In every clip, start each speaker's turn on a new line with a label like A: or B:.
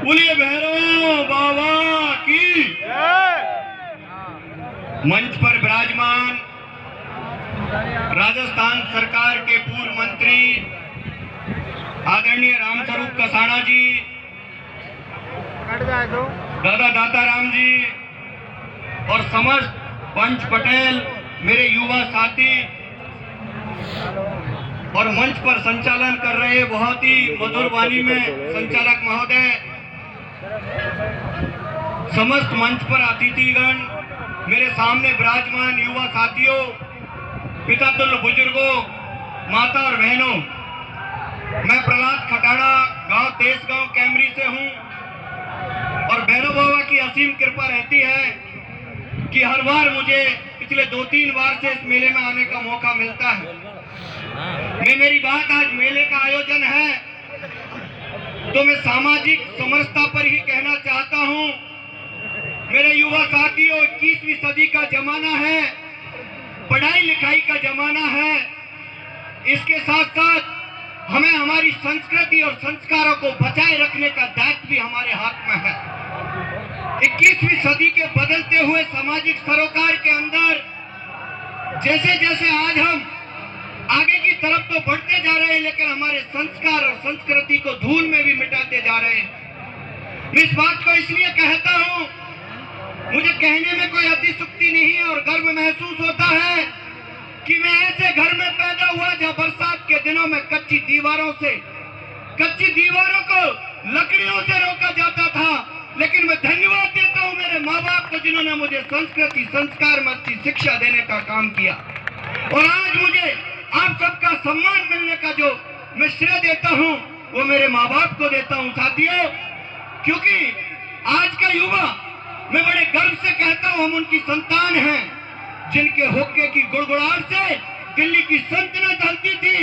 A: बोलिए भैरव बाबा की। मंच पर विराजमान राजस्थान सरकार के पूर्व मंत्री आदरणीय रामस्वरूप कसाणा जी, दादा दाताराम जी और समस्त पंच पटेल, मेरे युवा साथी और मंच पर संचालन कर रहे बहुत ही मधुर वाणी में संचालक महोदय, समस्त मंच पर अतिथिगण, मेरे सामने विराजमान युवा साथियों, पिता तुल्य बुजुर्गों, माता और बहनों, मैं प्रहलाद खटाड़ा गांव तेजगांव कैमरी से हूं और भैरव बाबा की असीम कृपा रहती है कि हर बार मुझे पिछले 2-3 बार से इस मेले में आने का मौका मिलता है। मेरी बात आज मेले का आयोजन है तो मैं सामाजिक समरसता पर ही कहना चाहता हूं। मेरे युवा साथियों, 21वीं सदी का जमाना है, पढ़ाई लिखाई का जमाना है। इसके साथ साथ हमें हमारी संस्कृति और संस्कारों को बचाए रखने का दायित्व भी हमारे हाथ में है। 21वीं सदी के बदलते हुए सामाजिक सरोकार के अंदर जैसे जैसे आज हम आगे की तरफ तो बढ़ते जा रहे हैं, लेकिन हमारे संस्कार और संस्कृति को धूल में भी मिटाते जा रहे हैं। मैं इस बात को इसलिए कहता हूं, मुझे कहने में कोई अतिशयोक्ति नहीं है और गर्व महसूस होता है कि मैं ऐसे घर में पैदा हुआ जहां बरसात के दिनों में कच्ची दीवारों को लकड़ियों से रोका जाता था। लेकिन मैं धन्यवाद देता हूं मेरे माँ बाप को, जिन्होंने मुझे संस्कृति संस्कार में अच्छी शिक्षा देने का काम किया। और आज मुझे आप सबका सम्मान मिलने का जो मैं श्रेय देता हूं वो मेरे माँ बाप को देता हूं साथियों, क्योंकि आज का युवा, मैं बड़े गर्व से कहता हूं, हम उनकी संतान हैं जिनके हुक्के की गुड़गुड़ाहट से दिल्ली की सल्तनत हलती थी।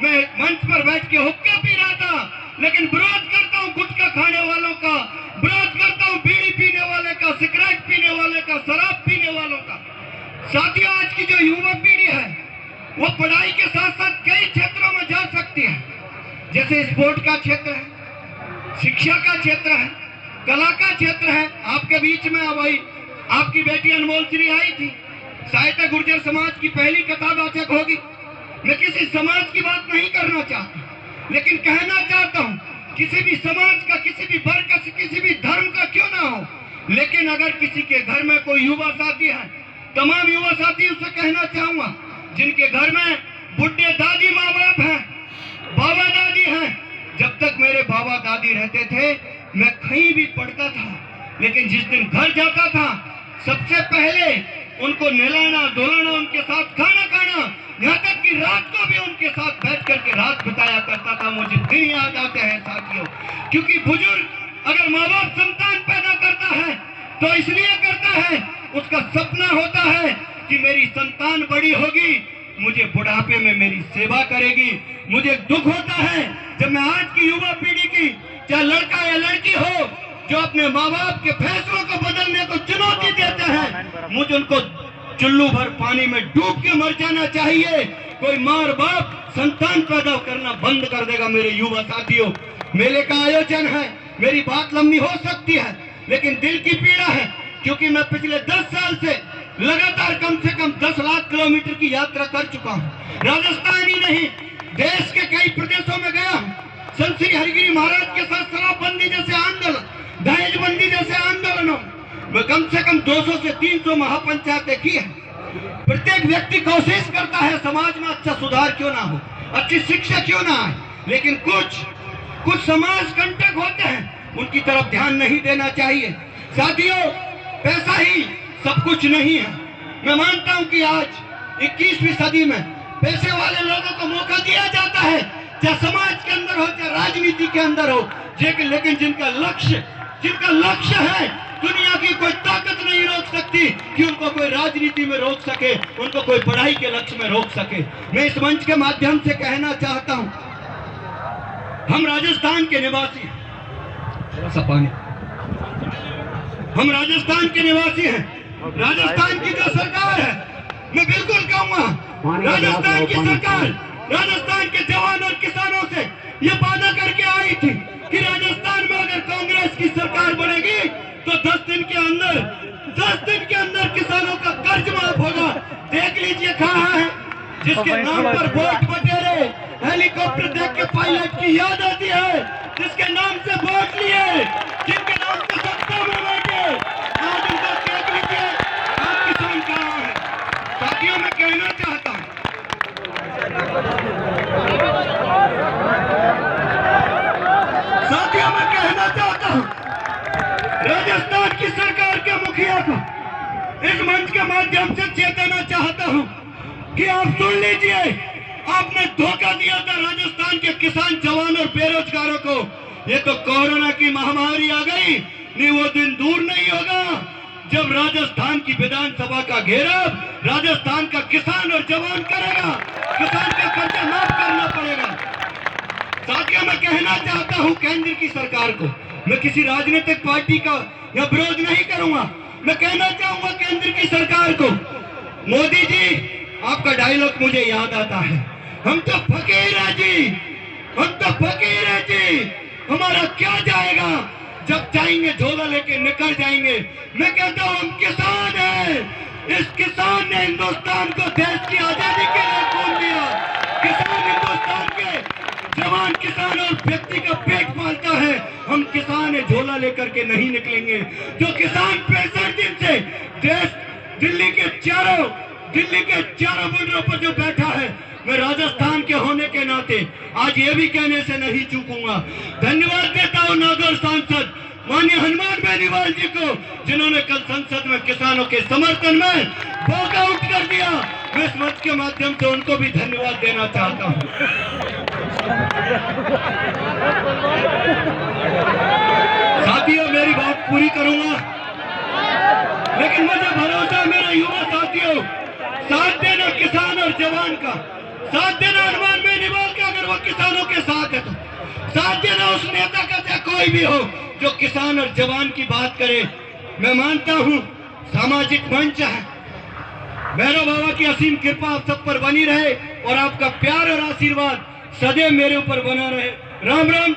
A: मैं मंच पर बैठ के हुक्का पी रहा था, लेकिन विरोध करता हूं गुटखा खाने वालों का, विरोध करता हूं बीड़ी पीने वाले का, सिगरेट पीने वाले का, शराब पीने वालों का। साथियों, आज की जो युवा पीढ़ी है वो पढ़ाई के साथ साथ कई क्षेत्रों में जा सकती है, जैसे स्पोर्ट का क्षेत्र है, शिक्षा का क्षेत्र है, कला का क्षेत्र है। आपके बीच में भाई आपकी बेटी अनमोल श्री आई थी, साहित्य गुर्जर समाज की पहली कथावाचक होगी। मैं किसी समाज की बात नहीं करना चाहता, लेकिन कहना चाहता हूं, किसी भी समाज का, किसी भी वर्ग का, किसी भी धर्म का क्यों ना हो, लेकिन अगर किसी के घर में कोई युवा साथी है, तमाम युवा साथी उससे कहना चाहूंगा, जिनके घर में बुढ़े दादी माँ बाप हैं, बाबा दादी हैं, जब तक मेरे बाबा दादी रहते थे मैं कहीं भी पढ़ता था, लेकिन जिस दिन घर जाता था सबसे पहले उनको नहलाना धुलाना, उनके साथ खाना खाना, यहाँ तक कि रात को भी उनके साथ बैठ करके रात बिताया करता था। मुझे दिन याद आते हैं साथियों, क्योंकि बुजुर्ग अगर माँ बाप संतान पैदा करता है तो इसलिए करता है, उसका सपना होता है कि मेरी संतान बड़ी होगी, मुझे बुढ़ापे में मेरी सेवा करेगी। मुझे दुख होता है जब मैं आज की युवा पीढ़ी की, चाहे लड़का या लड़की हो, जो अपने माँ बाप के फैसलों को बदलने को चुनौती देते हैं, मुझे उनको चुल्लू भर पानी में डूब के मर जाना चाहिए। कोई माँ बाप संतान पैदा करना बंद कर देगा। मेरे युवा साथियों, मेले का आयोजन है, मेरी बात लंबी हो सकती है, लेकिन दिल की पीड़ा है, क्योंकि मैं पिछले 10 साल से लगातार कम से कम 10 लाख किलोमीटर की यात्रा कर चुका हूँ। राजस्थान ही नहीं, देश के कई प्रदेशों में गया हूँ। संत श्री हरिगिरी महाराज के साथ शराबबंदी जैसे आंदोलन, दहेजबंदी जैसे आंदोलनों में कम से कम 200 से 300 महापंचायतें की है। प्रत्येक व्यक्ति कोशिश करता है समाज में अच्छा सुधार क्यों ना हो, अच्छी शिक्षा क्यों ना आए, लेकिन कुछ समाज कंटक होते हैं, उनकी तरफ ध्यान नहीं देना चाहिए। साथियों, पैसा ही सब कुछ नहीं है। मैं मानता हूं कि आज 21वीं सदी में पैसे वाले लोगों को मौका दिया जाता है, चाहे समाज के अंदर हो, चाहे राजनीति के अंदर हो, लेकिन जिनका लक्ष्य है, दुनिया की कोई ताकत नहीं रोक सकती कि उनको कोई राजनीति में रोक सके, उनको कोई पढ़ाई के लक्ष्य में रोक सके। मैं इस मंच के माध्यम से कहना चाहता हूं, हम राजस्थान के निवासी हैं, हम राजस्थान के निवासी हैं। राजस्थान की जो सरकार है, मैं बिल्कुल कहूंगा, राजस्थान की सरकार राजस्थान के जवान और किसानों से ये वादा करके आई थी कि राजस्थान में अगर कांग्रेस की नहीं तो 10 दिन के अंदर किसानों का कर्ज माफ होगा। देख लीजिए कहाँ है जिसके नाम पर वोट बटेरे, हेलीकॉप्टर देख के पायलट की याद आती है, जिसके नाम से वोट लिए, जिनके नाम से सत्ता में बैठे, आज उनका देख लीजिए आप किसान कहाँ है। साथियों मैं कहना चाहता हूँ, राजस्थान की सरकार के मुखिया को इस मंच के माध्यम से चेताना चाहता हूं कि आप सुन लीजिए, आपने धोखा दिया था राजस्थान के किसान, जवान और बेरोजगारों को। ये तो कोरोना की महामारी आ गई, नहीं वो दिन दूर नहीं होगा जब राजस्थान की विधानसभा का घेराव राजस्थान का किसान और जवान करेगा। किसान का कर्जा माफ करना पड़ेगा। साथियों मैं कहना चाहता हूं केंद्र की सरकार को, मैं किसी राजनीतिक पार्टी का या विरोध नहीं करूंगा, मैं कहना चाहूंगा केंद्र की सरकार को, मोदी जी आपका डायलॉग मुझे याद आता है, हम तो फकीर हैं जी, हम तो फकीर हैं जी, हमारा क्या जाएगा, जब जाएंगे झोला लेके निकल जाएंगे। मैं कहता हूं हम किसान हैं, इस किसान ने हिंदुस्तान को देश की आजादी के लिए खून दिया। किसान हिंदुस्तान के जवान, किसान और व्यक्ति का पेट पालता है। हम किसान है, झोला लेकर के नहीं निकलेंगे। जो किसान 65 दिन से देश दिल्ली के चारों बॉर्डरों पर जो बैठा है, मैं राजस्थान के होने के नाते आज ये भी कहने से नहीं चूकूंगा। धन्यवाद देता हूं नागौर सांसद माननीय हनुमान बेनीवाल जी को, जिन्होंने कल संसद में किसानों के समर्थन में वॉकआउट कर दिया। मैं इस मंच के माध्यम से उनको भी धन्यवाद देना चाहता हूं। साथियों मेरी बात पूरी करूंगा, लेकिन मुझे भरोसा है मेरे युवा साथियों, साथ देना किसान और जवान का, साथ देना हनुमान बेनीवाल का, अगर वो किसानों के साथ है तो साथ देना उस नेता का, चाहे कोई भी हो, जो किसान और जवान की बात करे। मैं मानता हूं सामाजिक मंच है, भैरव बाबा की असीम कृपा आप सब पर बनी रहे और आपका प्यार और आशीर्वाद सदैव मेरे ऊपर बना रहे। राम राम।